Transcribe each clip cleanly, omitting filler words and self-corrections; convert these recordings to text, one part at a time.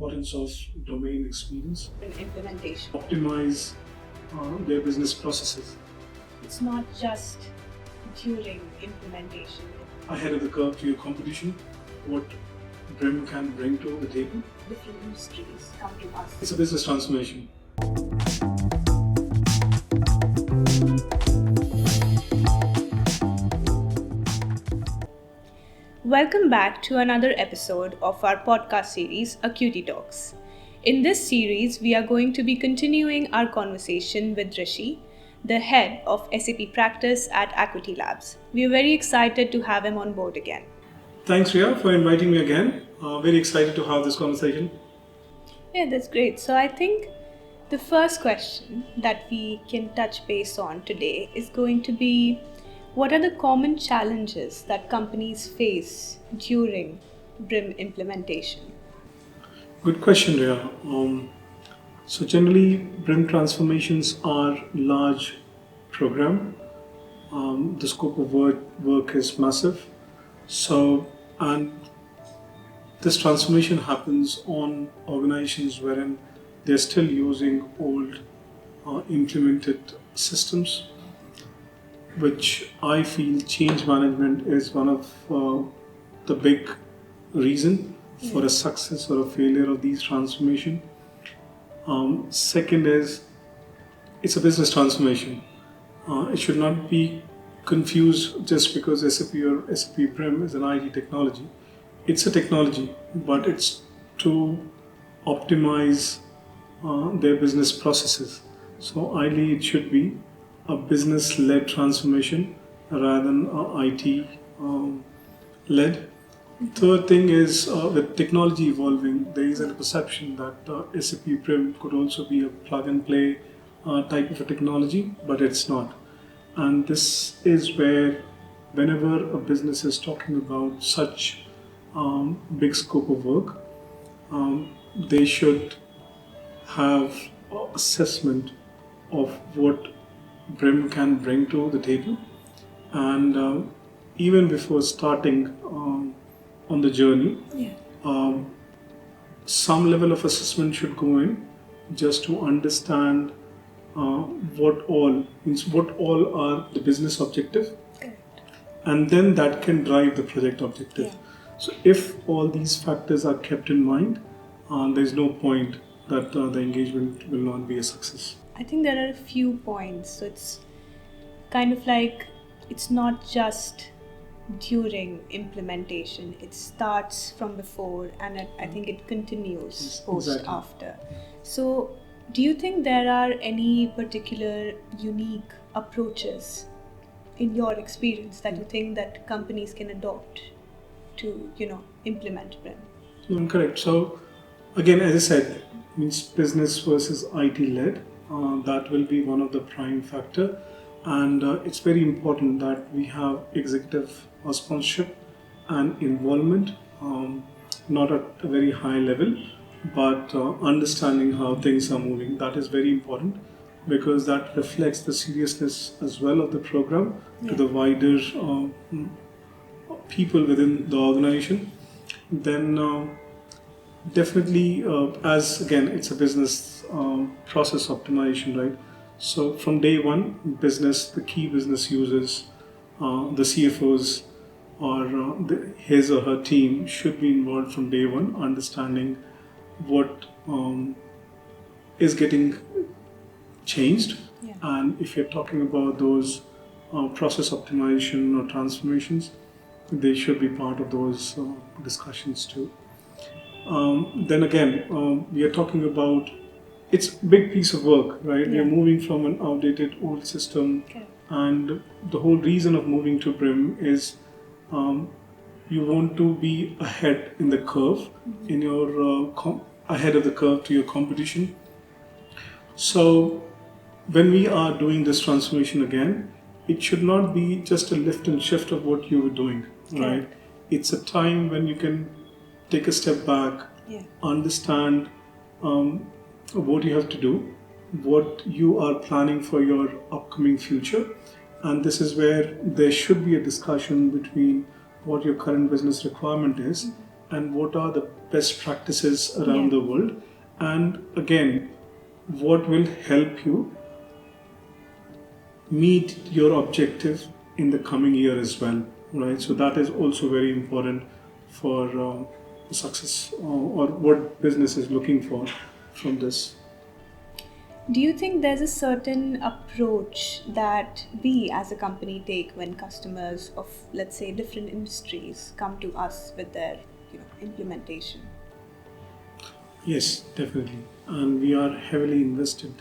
importance of domain experience, in implementation. optimize their business processes It's not just during implementation. ahead of the curve to your competition, what BRIM can bring to the table. Different industries come to us. It's a business transformation. Welcome back to another episode of our podcast series, Acuiti Talks. In this series, we are going to be continuing our conversation with Rishi, the head of SAP Practice at Acuiti Labs. We are very excited to have him on board again. Thanks, Ria, for inviting me again. Very excited to have this conversation. Yeah, that's great. So I think the first question that we can touch base on today is going to be, what are the common challenges that companies face during BRIM implementation? Good question, Ria. So generally, BRIM transformations are large program. The scope of work is massive. And this transformation happens on organizations wherein they're still using old implemented systems, which I feel change management is one of the big reason for a success or a failure of these transformation. Second is, it's a business transformation. It should not be confused just because SAP or SAP BRIM is an IT technology. It's a technology, but it's to optimize their business processes. So ideally, it should be a business-led transformation rather than IT-led. Third thing is, with technology evolving, there is a perception that SAP BRIM could also be a plug-and-play type of a technology, but it's not. And this is where, whenever a business is talking about such big scope of work, they should have assessment of what BRIM can bring to the table, and even before starting on the journey, some level of assessment should go in just to understand what all are the business objective, and then that can drive the project objective. So if all these factors are kept in mind, there's no point that the engagement will not be a success. I think there are a few points. So it's kind of like, it's not just during implementation. It starts from before, and I think it continues post after. So do you think there are any particular unique approaches in your experience that you think that companies can adopt to, implement BRIM? Correct. So again, as I said, means business versus IT led. That will be one of the prime factor, and it's very important that we have executive sponsorship and involvement, not at a very high level, but understanding how things are moving. That is very important, because that reflects the seriousness as well of the program to the wider people within the organization. Then definitely, as again, it's a business process optimization, right? So from day one, the key business users, the CFOs, or his or her team should be involved from day one, understanding what is getting changed. And if you're talking about those process optimization or transformations, they should be part of those discussions too. Then again, we are talking about, it's a big piece of work, right? We are moving from an outdated old system, and the whole reason of moving to BRIM is you want to be ahead in the curve, in your ahead of the curve to your competition. So when we are doing this transformation again, it should not be just a lift and shift of what you were doing, right? It's a time when you can take a step back, understand what you have to do, what you are planning for your upcoming future, and this is where there should be a discussion between what your current business requirement is and what are the best practices around the world, and again, what will help you meet your objective in the coming year as well, right? So that is also very important for success, or what business is looking for from this. Do you think there's a certain approach that we as a company take when customers of, let's say, different industries come to us with their implementation? Yes, definitely. And we are heavily invested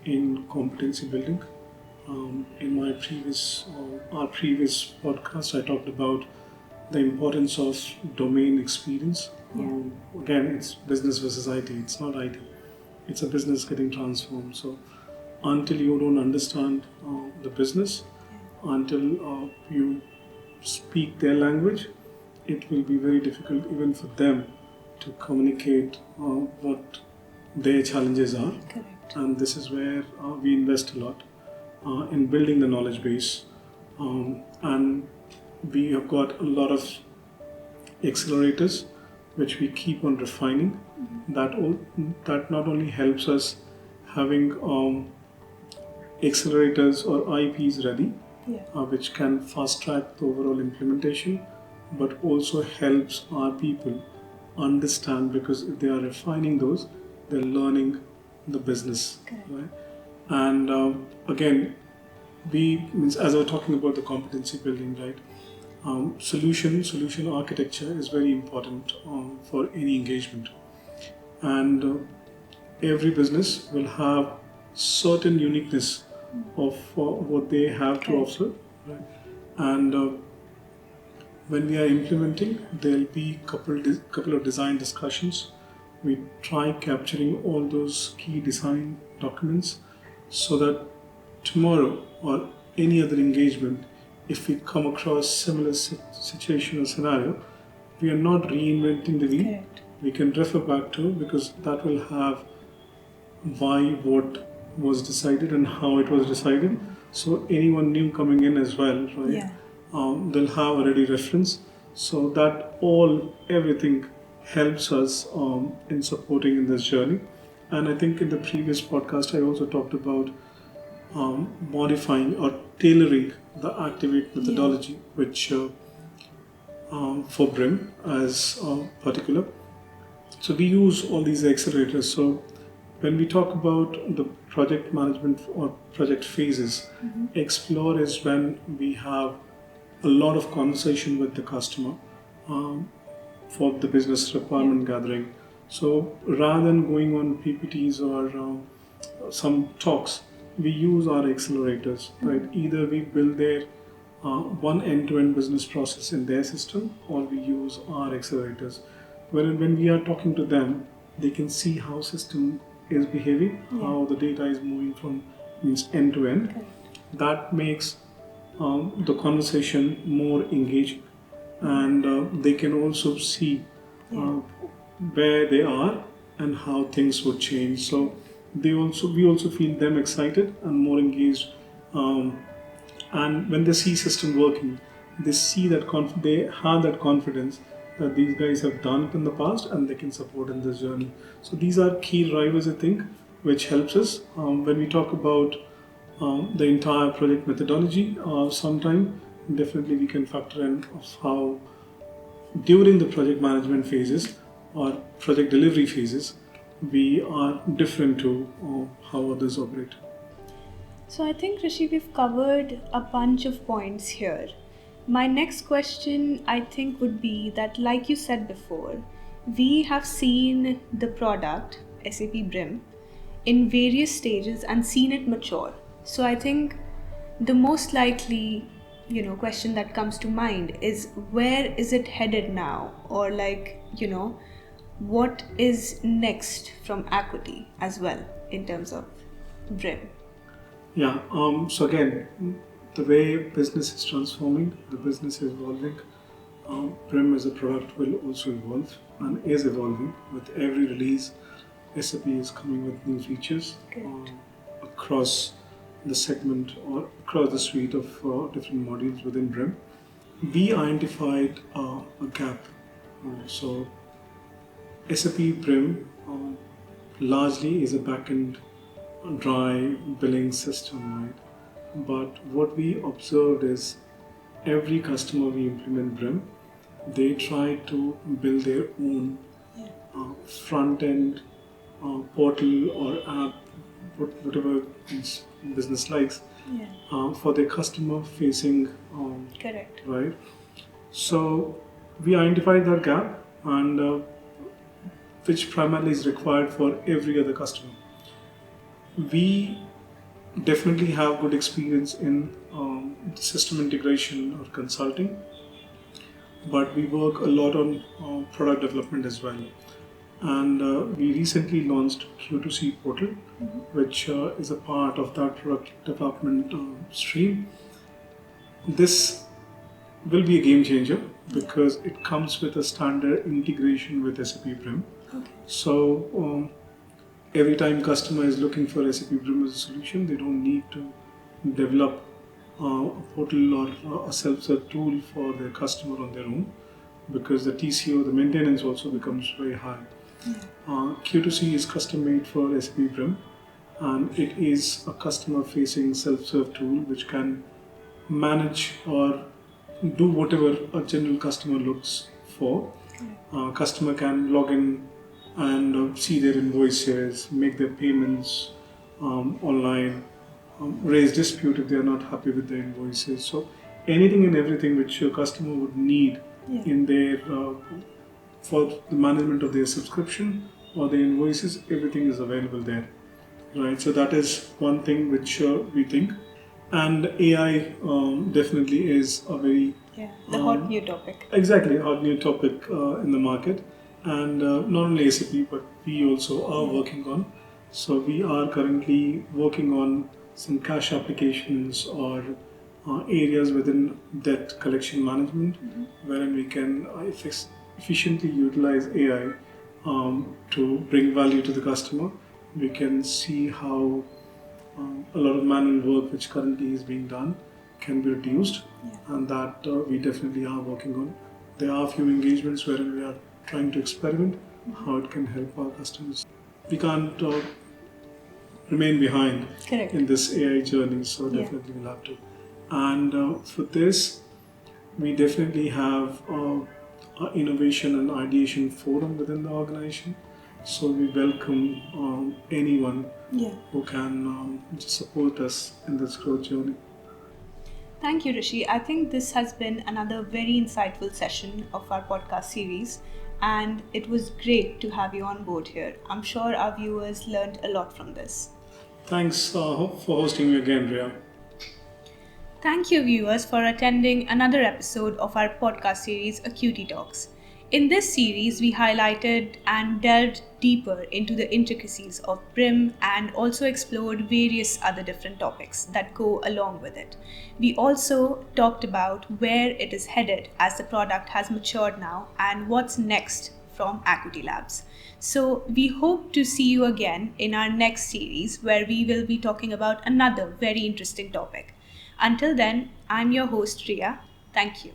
in competency building. In my our previous podcast, I talked about the importance of domain experience. Again, it's business versus IT. It's not IT. It's a business getting transformed. So until you don't understand the business, until you speak their language, it will be very difficult even for them to communicate what their challenges are. Correct. And this is where we invest a lot in building the knowledge base. And we have got a lot of accelerators which we keep on refining. That not only helps us having accelerators or IPs ready, which can fast track the overall implementation, but also helps our people understand, because if they are refining those, they're learning the business. Correct. Right? And again, as I was talking about the competency building, right? Solution architecture is very important for any engagement, and every business will have certain uniqueness of what they have to offer, right? And when we are implementing, there'll be couple of design discussions. We try capturing all those key design documents so that tomorrow or any other engagement, if we come across similar situation or scenario, we are not reinventing the wheel. Correct. We can refer back to, because that will have why what was decided and how it was decided. So anyone new coming in as well, right? They'll have already reference. So that everything helps us in supporting in this journey. And I think in the previous podcast, I also talked about modifying or tailoring the Activate methodology, which for BRIM as particular. So we use all these accelerators. So when we talk about the project management or project phases, Explore is when we have a lot of conversation with the customer for the business requirement gathering. So rather than going on PPTs or some talks, we use our accelerators, right? Either we build their one end-to-end business process in their system, or we use our accelerators. When we are talking to them, they can see how system is behaving, how the data is moving from end to end. Okay. That makes the conversation more engaging, and they can also see where they are and how things would change. So we also feel them excited and more engaged. And when they see system working, they see that they have that confidence that these guys have done it in the past and they can support in this journey. So these are key drivers, I think, which helps us when we talk about the entire project methodology. Sometime definitely we can factor in of how during the project management phases or project delivery phases we are different to how others operate. So I think, Rishi, we've covered a bunch of points here. My next question, I think, would be that, like you said before, we have seen the product, SAP BRIM, in various stages and seen it mature. So I think the most likely, question that comes to mind is, where is it headed now? Or what is next from Acuiti as well in terms of BRIM? Yeah, so again, the way business is transforming, the business is evolving. BRIM as a product will also evolve and is evolving. With every release, SAP is coming with new features across the segment or across the suite of different modules within BRIM. We identified a gap So SAP BRIM largely is a backend dry billing system, right? But what we observed is every customer we implement BRIM, they try to build their own front end portal or app, whatever each business likes, for their customer facing, Correct. right? So we identified that gap, and which primarily is required for every other customer. We definitely have good experience in system integration or consulting, but we work a lot on product development as well. And we recently launched Q2C portal, which is a part of that product development stream. This will be a game changer because it comes with a standard integration with SAP BRIM. So every time customer is looking for SAP BRIM as a solution, they don't need to develop a portal or a self-serve tool for their customer on their own, because the TCO, the maintenance also becomes very high. Q2C is custom made for SAP BRIM, and it is a customer-facing self-serve tool which can manage or do whatever a general customer looks for. Customer can log in and see their invoices, make their payments online, raise dispute if they are not happy with their invoices. So anything and everything which your customer would need in their for the management of their subscription or their invoices, everything is available there, right? So that is one thing which we think, and AI definitely is a very the hot new topic. Exactly, a hot new topic in the market, and not only SAP but we also are working on. So we are currently working on some cash applications or areas within debt collection management, wherein we can efficiently utilize AI to bring value to the customer. We can see how a lot of manual work which currently is being done can be reduced, and that we definitely are working on. There are a few engagements wherein we are trying to experiment how it can help our customers. We can't remain behind in this AI journey, so definitely we'll have to. And for this, we definitely have an innovation and ideation forum within the organization. So we welcome anyone who can support us in this growth journey. Thank you, Rishi. I think this has been another very insightful session of our podcast series, and it was great to have you on board here. I'm sure our viewers learned a lot from this. Thanks for hosting me again, Rhea. Thank you, viewers, for attending another episode of our podcast series, Acuiti Talks. In this series, we highlighted and delved deeper into the intricacies of BRIM and also explored various other different topics that go along with it. We also talked about where it is headed as the product has matured now and what's next from Acuiti Labs. So we hope to see you again in our next series, where we will be talking about another very interesting topic. Until then, I'm your host, Riya. Thank you.